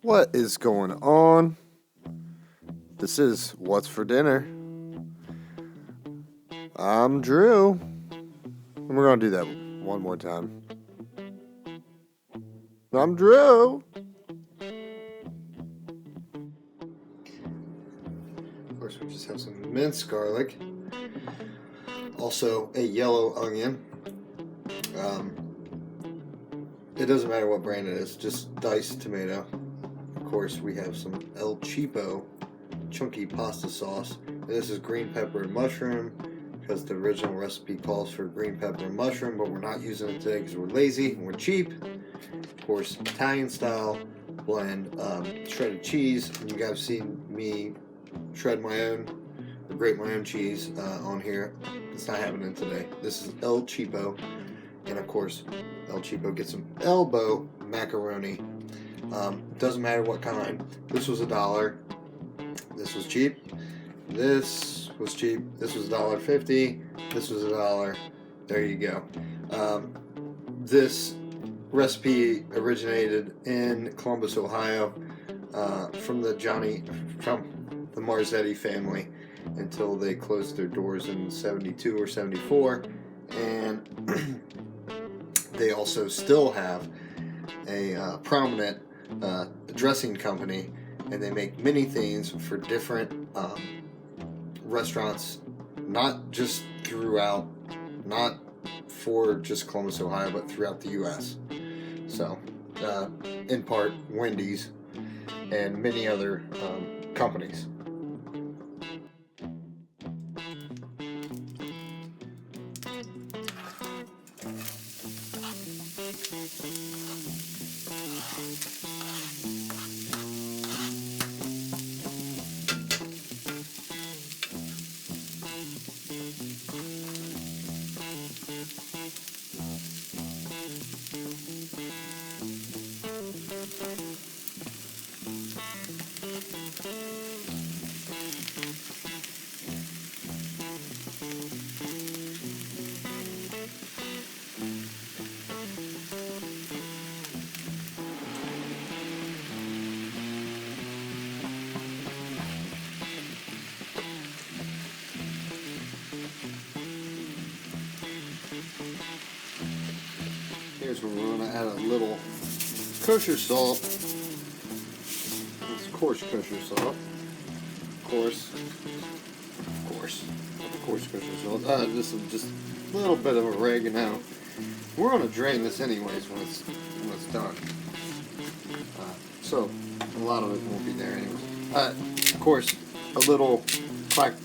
What is going on? This is What's for Dinner. I'm Drew. And we're going to do that one more time. I'm Drew. Of course, we just have some minced garlic. Also, a yellow onion. It doesn't matter what brand it is, just diced tomato. Of course, we have some El Cheapo chunky pasta sauce. And this is green pepper and mushroom because the original recipe calls for green pepper and mushroom, but we're not using it today because we're lazy and we're cheap. Of course, Italian style blend, shredded cheese. And you guys have seen me shred my own or grate my own cheese on here. It's not happening today. This is El Cheapo, and of course, El Cheapo gets some elbow macaroni. Doesn't matter what kind. This was $1. This was cheap. This was cheap. This was $1.50. This was $1. There you go. This recipe originated in Columbus, Ohio, from the Marzetti family until they closed their doors in 72 or 74, and they also still have a prominent dressing company, and they make many things for different restaurants, not just throughout, not for just Columbus, Ohio, but throughout the U.S. So, in part, Wendy's and many other companies. Here's where we're going to add a little kosher salt. It's coarse kosher salt. Of course, kosher salt. This is just a little bit of oregano. We're going to drain this anyways when it's done. So a lot of it won't be there anyways. Of course, a little cracked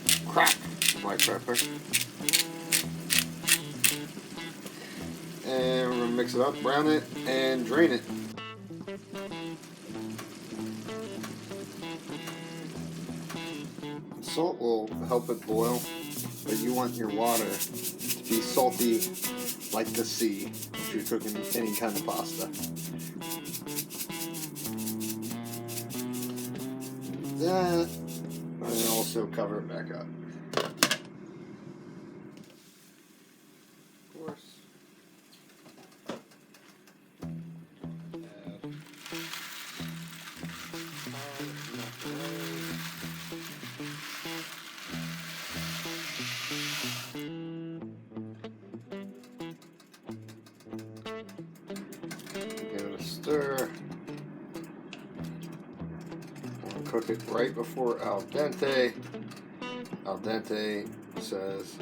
black pepper. And we're going to mix it up, brown it, and drain it. Salt will help it boil, but you want your water to be salty like the sea if you're cooking any kind of pasta. That, and also cover it back up. Of course. Give it a stir. We'll cook it right before al dente. Al dente says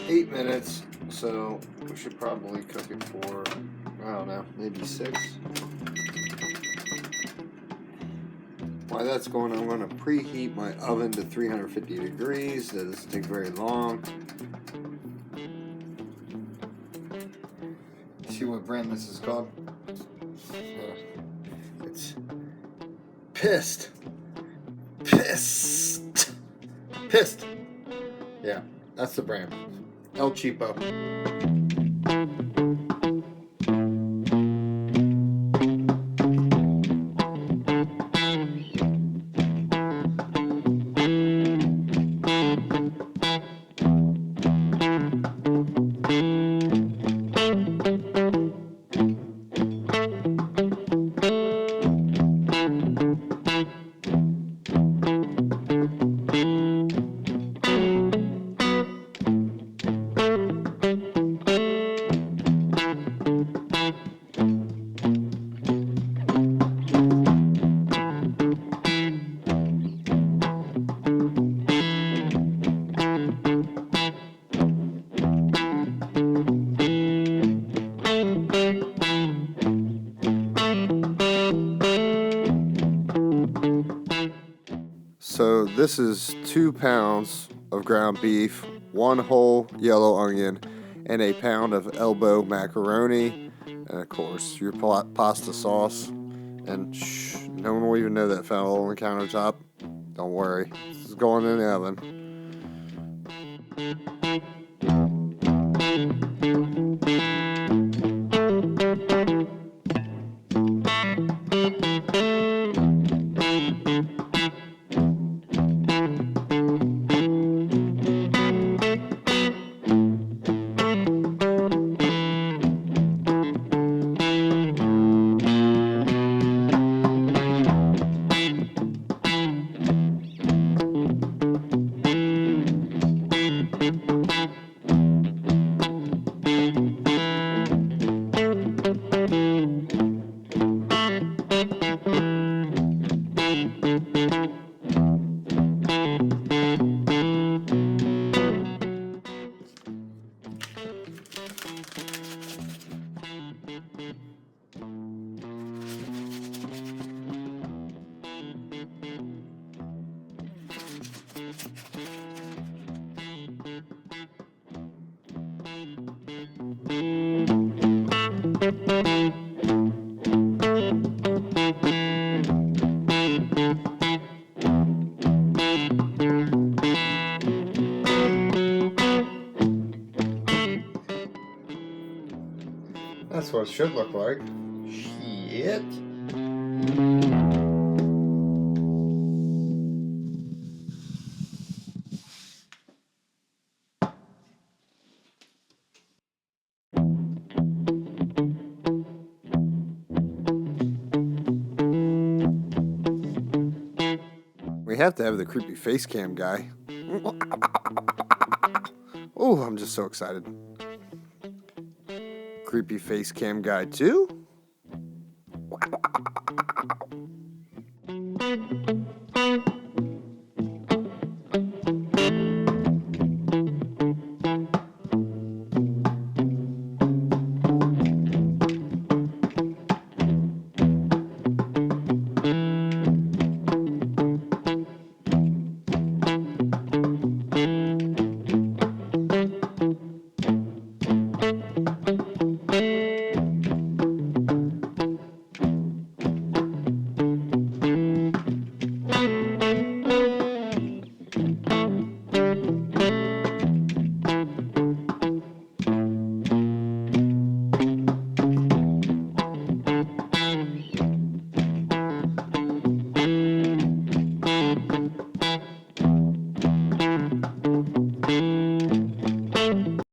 8 minutes, so we should probably cook it for, I don't know, maybe 6. While that's going on, I'm going to preheat my oven to 350 degrees. That doesn't take very long. See what brand this is called? It's Pissed. Yeah, that's the brand. El Cheapo. So this is 2 pounds of ground beef, 1 whole yellow onion, and a pound of elbow macaroni, and of course your pasta sauce. And shh, no one will even know that fell on the countertop. Don't worry, this is going in the oven. That's what it should look like. Shit. We have to have the creepy face cam guy. Oh, I'm just so excited. Creepy face cam guy too?